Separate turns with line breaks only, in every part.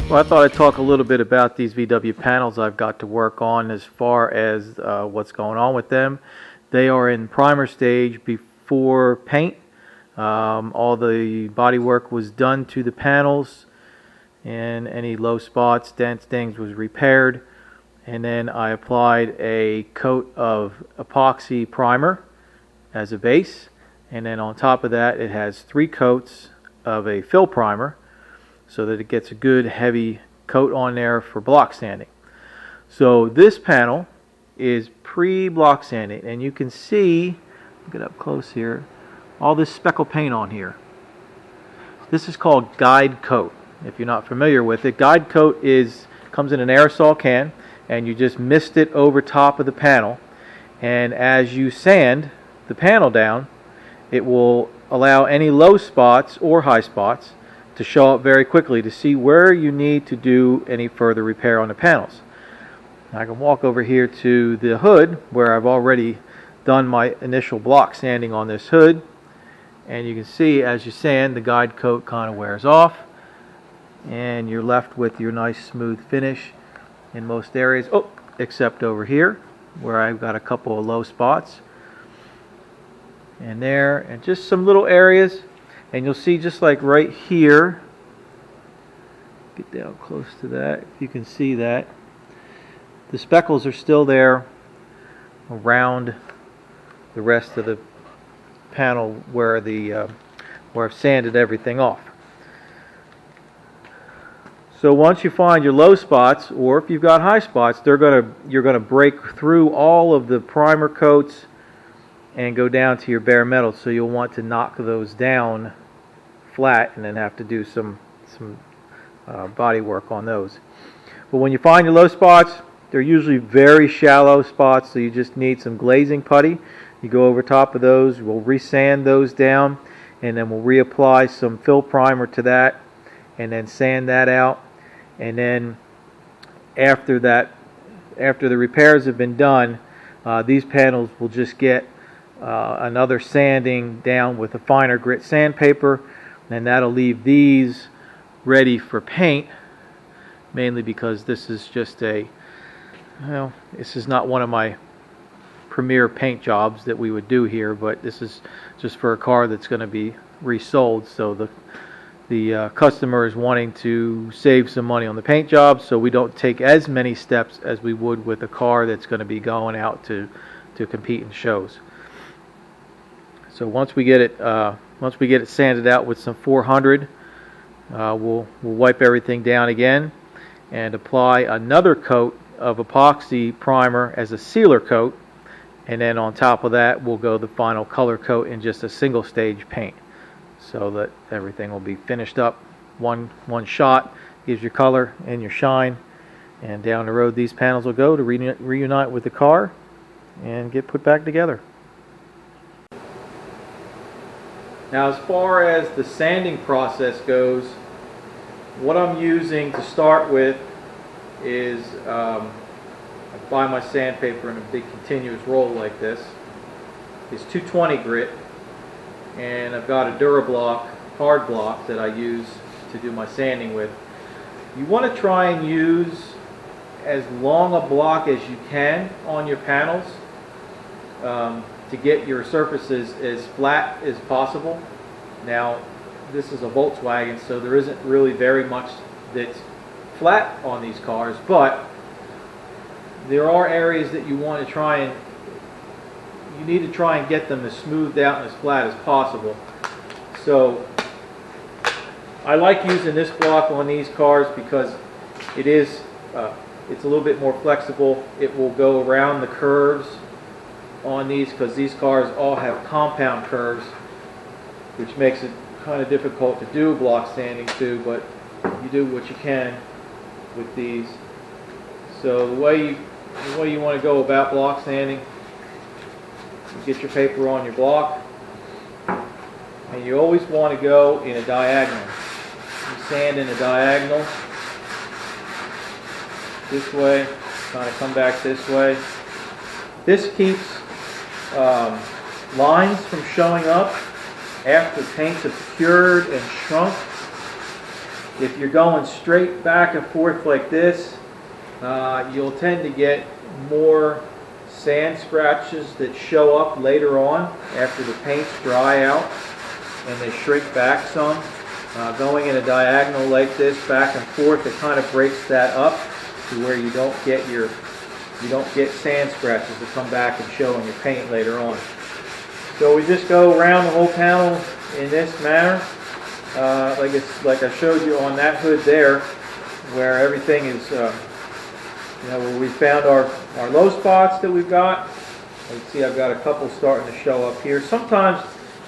Well, I thought I'd talk a little bit about these VW panels I've got to work on as far as what's going on with them. They are in primer stage before paint. All the body work was done to the panels, and any low spots, dents, things was repaired. And then I applied a coat of epoxy primer as a base, and then on top of that it has 3 coats of a fill primer, so that it gets a good heavy coat on there for block sanding. So this panel is pre-block sanding, and you can see, get up close here, all this speckle paint on here. This is called guide coat. If you're not familiar with it, guide coat comes in an aerosol can, and you just mist it over top of the panel, and as you sand the panel down, it will allow any low spots or high spots to show up very quickly to see where you need to do any further repair on the panels. I can walk over here to the hood where I've already done my initial block sanding on this hood, and you can see as you sand, the guide coat kind of wears off and you're left with your nice smooth finish in most areas, except over here where I've got a couple of low spots and there, and just some little areas. And you'll see just like right here, get down close to that, if you can see that, the speckles are still there around the rest of the panel where I've sanded everything off. So once you find your low spots, or if you've got high spots, you're gonna break through all of the primer coats and go down to your bare metal, so you'll want to knock those down flat and then have to do some body work on those. But when you find your low spots, they're usually very shallow spots, so you just need some glazing putty. You go over top of those, we'll resand those down, and then we'll reapply some fill primer to that and then sand that out. And then after the repairs have been done, these panels will just get another sanding down with a finer grit sandpaper, and that'll leave these ready for paint, mainly because this is just this is not one of my premier paint jobs that we would do here, but this is just for a car that's going to be resold, so the customer is wanting to save some money on the paint job, so we don't take as many steps as we would with a car that's going to be going out to compete in shows. So once we get it sanded out with some 400, we'll wipe everything down again and apply another coat of epoxy primer as a sealer coat, and then on top of that we'll go the final color coat in just a single stage paint, so that everything will be finished up one shot, gives you color and your shine, and down the road these panels will go to reunite with the car and get put back together. Now, as far as the sanding process goes, what I'm using to start with is I buy my sandpaper in a big continuous roll like this. It's 220 grit, and I've got a Durablock hard block that I use to do my sanding with. You want to try and use as long a block as you can on your panels to get your surfaces as flat as possible. Now, this is a Volkswagen, so there isn't really very much that's flat on these cars, but there are areas that you want to try and get them as smoothed out and as flat as possible. So I like using this block on these cars because it's a little bit more flexible. It will go around the curves on these, because these cars all have compound curves, which makes it kind of difficult to do block sanding to, but you do what you can with these. So the way you want to go about block sanding, you get your paper on your block, and you always want to go in a diagonal. You sand in a diagonal this way, kind of come back this way. This keeps lines from showing up after paints have cured and shrunk. If you're going straight back and forth like this, you'll tend to get more sand scratches that show up later on after the paints dry out and they shrink back some. Going in a diagonal like this back and forth, it kind of breaks that up to where you don't get sand scratches that come back and show in your paint later on. So we just go around the whole panel in this manner, like I showed you on that hood there, where everything is, where we found our low spots that we've got. You can see I've got a couple starting to show up here. Sometimes,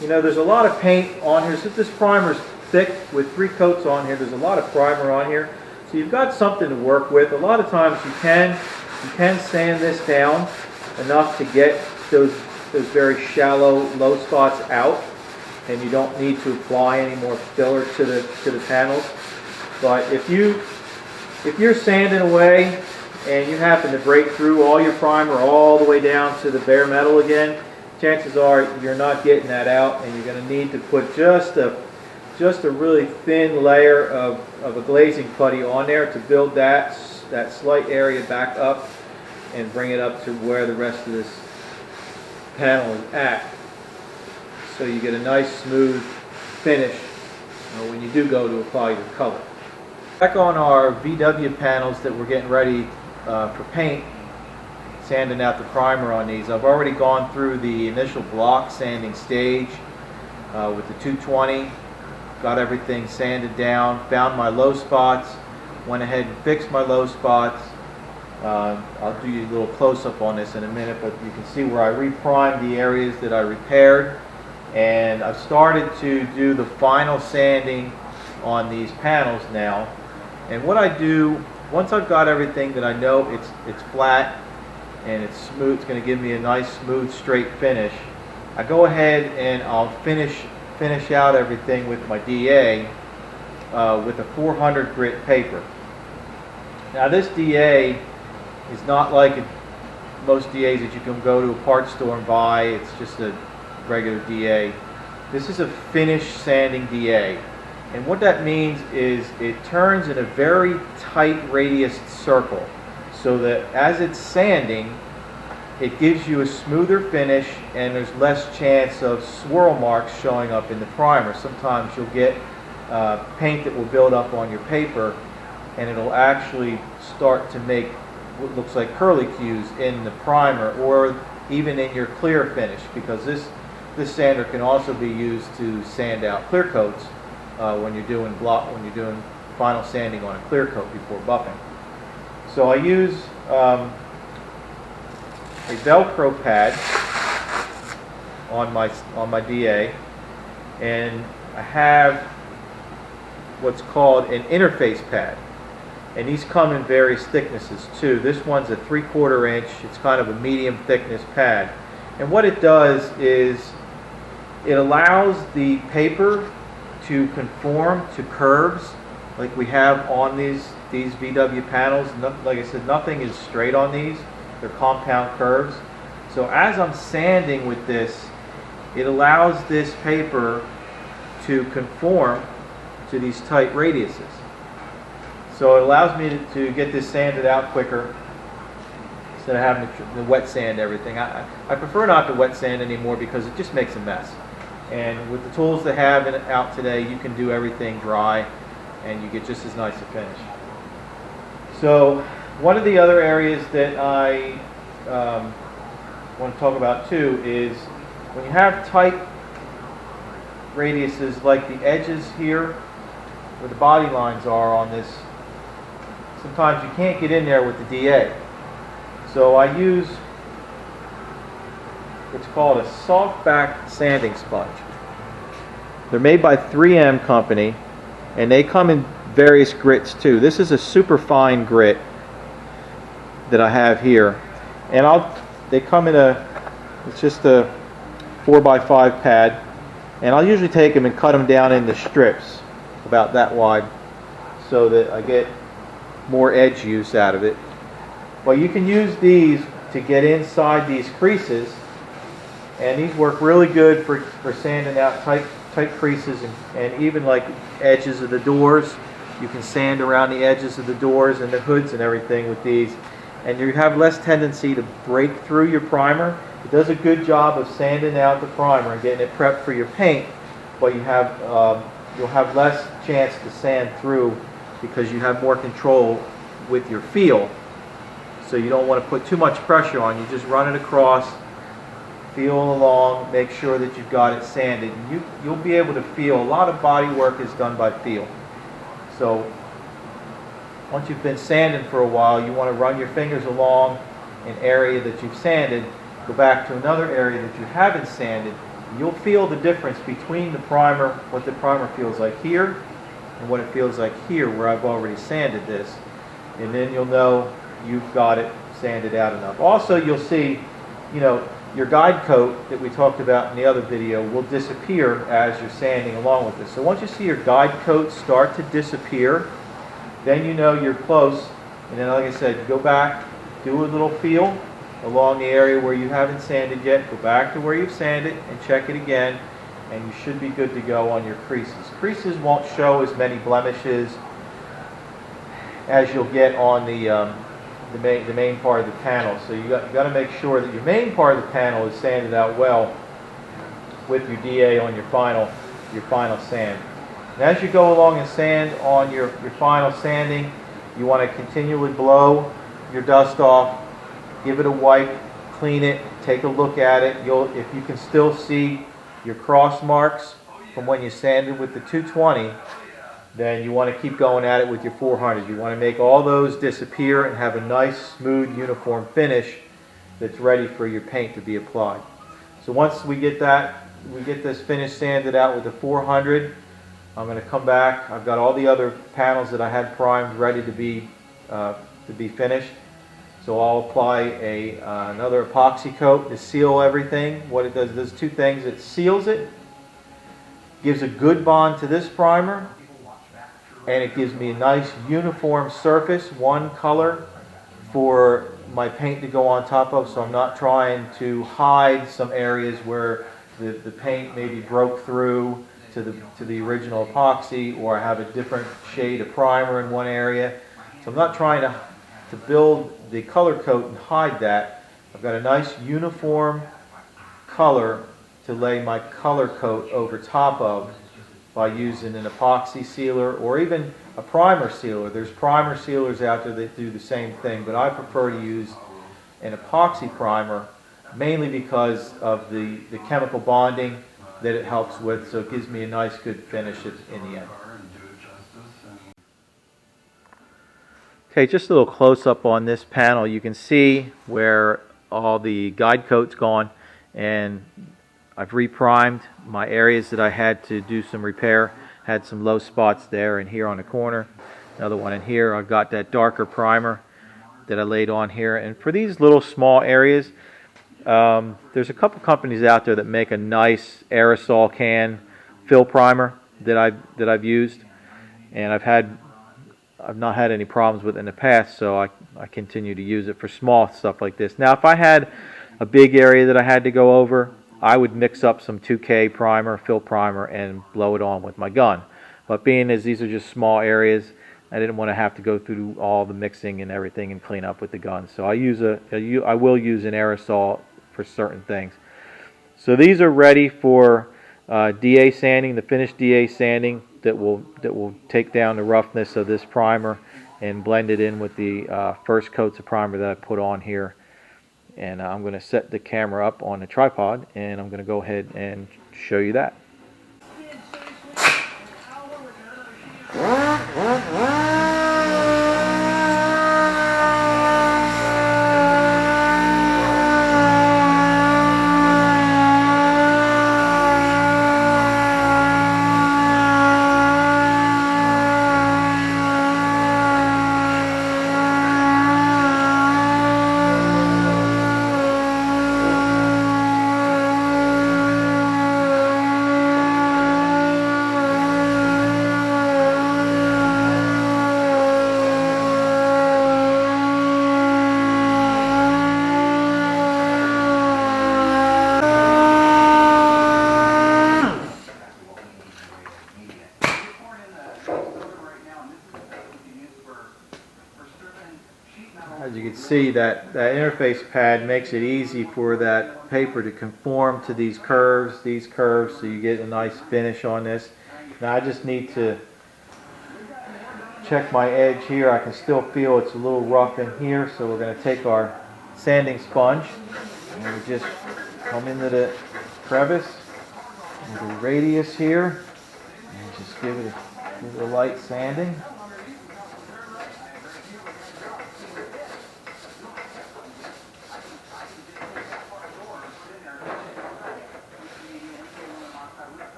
there's a lot of paint on here. Since this primer's thick with 3 coats on here, there's a lot of primer on here. So you've got something to work with. A lot of times you can sand this down enough to get those very shallow low spots out, and you don't need to apply any more filler to the panels. But if you're sanding away and you happen to break through all your primer all the way down to the bare metal again, chances are you're not getting that out, and you're going to need to put just a really thin layer of a glazing putty on there to build that slight area back up and bring it up to where the rest of this panel is at, so you get a nice smooth finish when you do go to apply your color. Back on our VW panels that we're getting ready for paint, sanding out the primer on these. I've already gone through the initial block sanding stage with the 220, got everything sanded down, found my low spots, went ahead and fixed my low spots. I'll do you a little close-up on this in a minute, but you can see where I reprimed the areas that I repaired, and I've started to do the final sanding on these panels now. And what I do, once I've got everything that I know it's flat and it's smooth, it's going to give me a nice smooth straight finish, I go ahead and I'll finish out everything with my DA with a 400 grit paper. Now this DA is not like most DAs that you can go to a parts store and buy. It's just a regular DA. This is a finish sanding DA, and what that means is it turns in a very tight radius circle, so that as it's sanding, it gives you a smoother finish and there's less chance of swirl marks showing up in the primer. Sometimes you'll get paint that will build up on your paper, and it'll actually start to make what looks like curlicues in the primer or even in your clear finish, because this sander can also be used to sand out clear coats when you're doing final sanding on a clear coat before buffing. So I use a Velcro pad on my DA, and I have what's called an interface pad. And these come in various thicknesses too. This one's a 3/4 inch. It's kind of a medium thickness pad. And what it does is it allows the paper to conform to curves like we have on these VW panels. Like I said, nothing is straight on these. They're compound curves. So as I'm sanding with this, it allows this paper to conform to these tight radiuses. So it allows me to get this sanded out quicker instead of having to wet sand everything. I prefer not to wet sand anymore because it just makes a mess. And with the tools they have out today, you can do everything dry and you get just as nice a finish. So one of the other areas that I want to talk about too is when you have tight radiuses like the edges here where the body lines are on this, sometimes you can't get in there with the DA. So I use what's called a soft back sanding sponge. They're made by 3M company, and they come in various grits too. This is a super fine grit that I have here, and they come in it's just a 4x5 pad, and I'll usually take them and cut them down into strips about that wide so that I get more edge use out of it. Well, you can use these to get inside these creases, and these work really good for sanding out tight creases and even like edges of the doors You can sand around the edges of the doors and the hoods and everything with these, and you have less tendency to break through your primer. It does a good job of sanding out the primer and getting it prepped for your paint, but you'll have less chance to sand through because you have more control with your feel. So you don't want to put too much pressure on. You just run it across, feel along, make sure that you've got it sanded. You'll be able to feel. A lot of body work is done by feel. So once you've been sanding for a while, you want to run your fingers along an area that you've sanded, go back to another area that you haven't sanded. You'll feel the difference between the primer, what the primer feels like here, and what it feels like here where I've already sanded this. And then you'll know you've got it sanded out enough. Also, you'll see, your guide coat that we talked about in the other video will disappear as you're sanding along with this. So once you see your guide coat start to disappear, then you know you're close. And then, like I said, go back, do a little feel along the area where you haven't sanded yet. Go back to where you've sanded and check it again, and you should be good to go on your creases. Creases won't show as many blemishes as you'll get on the main part of the panel. So you got to make sure that your main part of the panel is sanded out well with your DA on your final sand. And as you go along and sand on your final sanding, you want to continually blow your dust off, give it a wipe, clean it, take a look at it. If you can still see your cross marks from when you sanded with the 220, then you want to keep going at it with your 400. You want to make all those disappear and have a nice, smooth, uniform finish that's ready for your paint to be applied. So once we get this finish sanded out with the 400, I'm going to come back. I've got all the other panels that I had primed ready to be finished. So I'll apply another epoxy coat to seal everything. What it does two things. It seals it, gives a good bond to this primer, and it gives me a nice uniform surface, one color for my paint to go on top of, so I'm not trying to hide some areas where the paint maybe broke through to the original epoxy, or I have a different shade of primer in one area. So I'm not trying to build the color coat and hide that. I've got a nice uniform color to lay my color coat over top of by using an epoxy sealer or even a primer sealer. There's primer sealers out there that do the same thing, but I prefer to use an epoxy primer mainly because of the chemical bonding that it helps with, so it gives me a nice good finish in the end. Okay, just a little close-up on this panel. You can see where all the guide coat's gone, and I've reprimed my areas that I had to do some repair. Had some low spots there and here on the corner. Another one in here. I've got that darker primer that I laid on here. And for these little small areas, there's a couple companies out there that make a nice aerosol can fill primer that I've used, and I've not had any problems with it in the past, so I continue to use it for small stuff like this. Now, if I had a big area that I had to go over, I would mix up some 2K primer, fill primer, and blow it on with my gun. But being as these are just small areas, I didn't want to have to go through all the mixing and everything and clean up with the gun. So I will use an aerosol for certain things. So these are ready for DA sanding, the finished DA sanding that will take down the roughness of this primer and blend it in with the first coats of primer that I put on here. And I'm going to set the camera up on the tripod, and I'm going to go ahead and show you that. as you can see, that interface pad makes it easy for that paper to conform to these curves, so you get a nice finish on this. Now I just need to check my edge here. I can still feel it's a little rough in here, so we're going to take our sanding sponge and we just come into the crevice, into the radius here, and just give it a light sanding.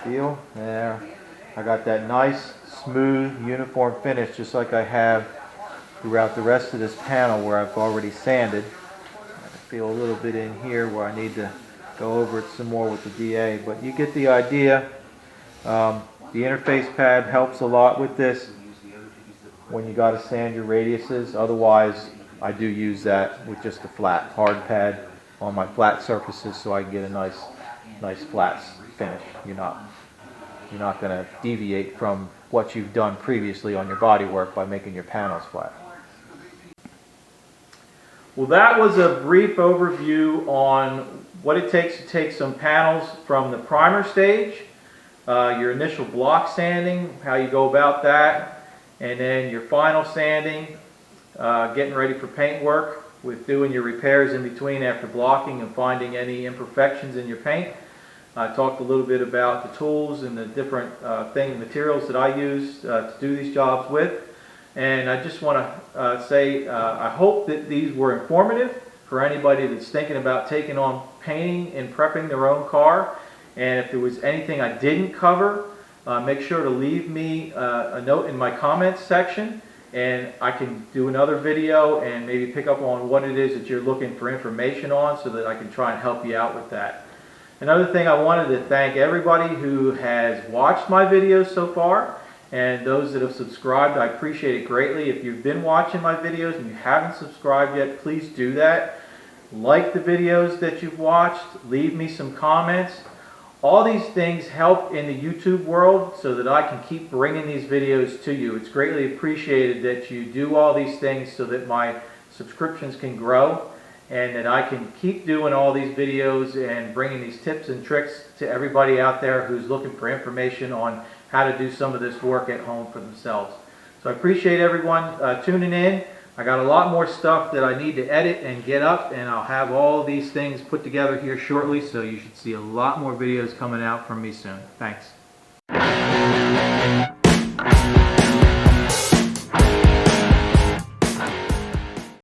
Feel there. I got that nice, smooth, uniform finish, just like I have throughout the rest of this panel where I've already sanded. I feel a little bit in here where I need to go over it some more with the DA, but you get the idea. The interface pad helps a lot with this when you got to sand your radiuses. Otherwise, I do use that with just a flat hard pad on my flat surfaces, so I can get a nice flat finish. You're not going to deviate from what you've done previously on your bodywork by making your panels flat. Well, that was a brief overview on what it takes to take some panels from the primer stage, your initial block sanding, how you go about that, and then your final sanding, getting ready for paint work with doing your repairs in between after blocking and finding any imperfections in your paint. I talked a little bit about the tools and the different materials that I use to do these jobs with. And I just want to say I hope that these were informative for anybody that's thinking about taking on painting and prepping their own car. And if there was anything I didn't cover, make sure to leave me a note in my comments section, and I can do another video and maybe pick up on what it is that you're looking for information on so that I can try and help you out with that. Another thing, I wanted to thank everybody who has watched my videos so far, and those that have subscribed. I appreciate it greatly. If you've been watching my videos and you haven't subscribed yet, please do that. Like the videos that you've watched, leave me some comments. All these things help in the YouTube world so that I can keep bringing these videos to you. It's greatly appreciated that you do all these things so that my subscriptions can grow, and that I can keep doing all these videos and bringing these tips and tricks to everybody out there who's looking for information on how to do some of this work at home for themselves. So I appreciate everyone tuning in. I got a lot more stuff that I need to edit and get up, and I'll have all these things put together here shortly, so you should see a lot more videos coming out from me soon. Thanks.